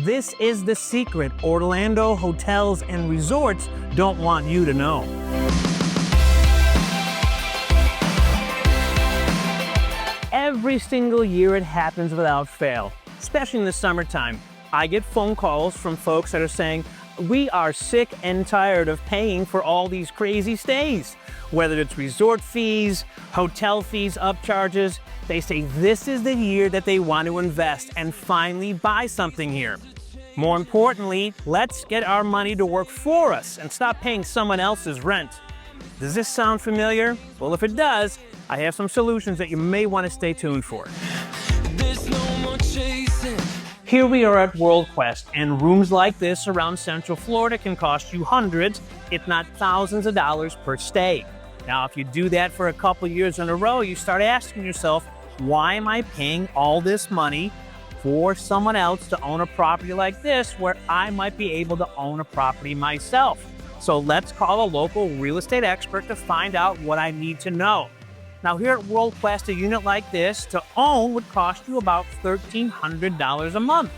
This is the secret Orlando hotels and resorts don't want you to know. Every single year it happens without fail, especially in the summertime. I get phone calls from folks that are saying, we are sick and tired of paying for all these crazy stays. Whether it's resort fees, hotel fees, upcharges, they say this is the year that they want to invest and finally buy something here. More importantly, let's get our money to work for us and stop paying someone else's rent. Does this sound familiar? Well, if it does, I have some solutions that you may want to stay tuned for. Here we are at WorldQuest, and rooms like this around Central Florida can cost you hundreds, if not thousands of dollars per stay. Now, if you do that for a couple years in a row, you start asking yourself, why am I paying all this money for someone else to own a property like this where I might be able to own a property myself? So let's call a local real estate expert to find out what I need to know. Now here at WorldQuest, a unit like this to own would cost you about $1,300 a month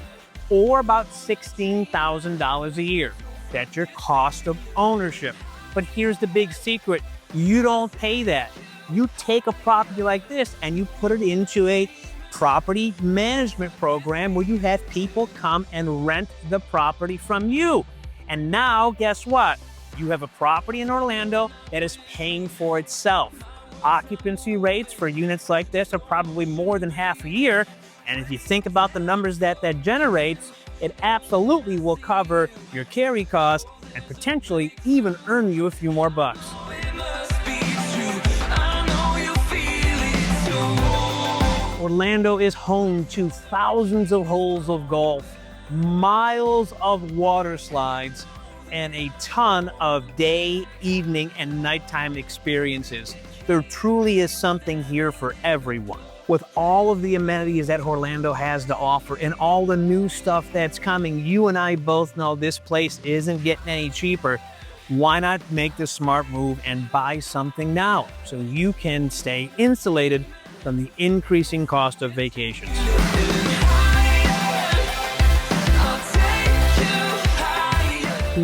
or about $16,000 a year. That's your cost of ownership. But here's the big secret. You don't pay that. You take a property like this and you put it into a property management program where you have people come and rent the property from you. And now, guess what? You have a property in Orlando that is paying for itself. Occupancy rates for units like this are probably more than half a year. And if you think about the numbers that generates, it absolutely will cover your carry cost and potentially even earn you a few more bucks. Orlando is home to thousands of holes of golf, miles of water slides, and a ton of day, evening, and nighttime experiences. There truly is something here for everyone. With all of the amenities that Orlando has to offer and all the new stuff that's coming, you and I both know this place isn't getting any cheaper. Why not make the smart move and buy something now so you can stay insulated from the increasing cost of vacations?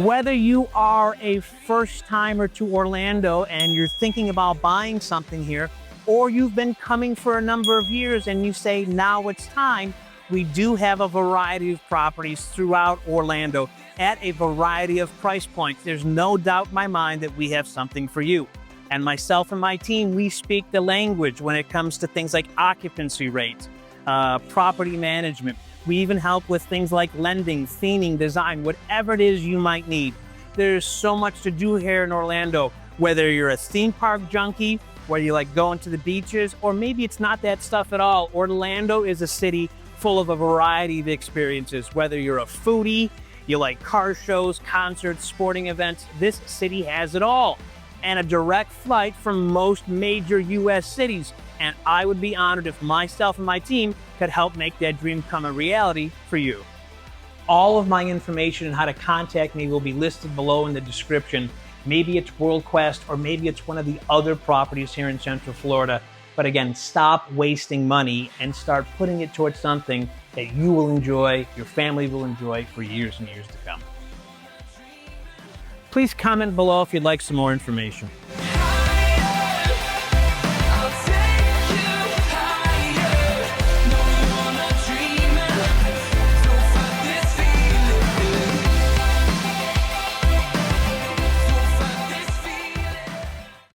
Whether you are a first-timer to Orlando and you're thinking about buying something here, or you've been coming for a number of years and you say, now it's time, we do have a variety of properties throughout Orlando at a variety of price points. There's no doubt in my mind that we have something for you. And myself and my team, we speak the language when it comes to things like occupancy rates, property management. We even help with things like lending, theming, design, whatever it is you might need. There's so much to do here in Orlando, whether you're a theme park junkie, whether you like going to the beaches, or maybe it's not that stuff at all. Orlando is a city full of a variety of experiences. Whether you're a foodie, you like car shows, concerts, sporting events, this city has it all. And a direct flight from most major U.S. cities. And I would be honored if myself and my team could help make that dream come a reality for you. All of my information and how to contact me will be listed below in the description. Maybe it's WorldQuest or maybe it's one of the other properties here in Central Florida. But again, stop wasting money and start putting it towards something that you will enjoy, your family will enjoy for years and years to come. Please comment below if you'd like some more information.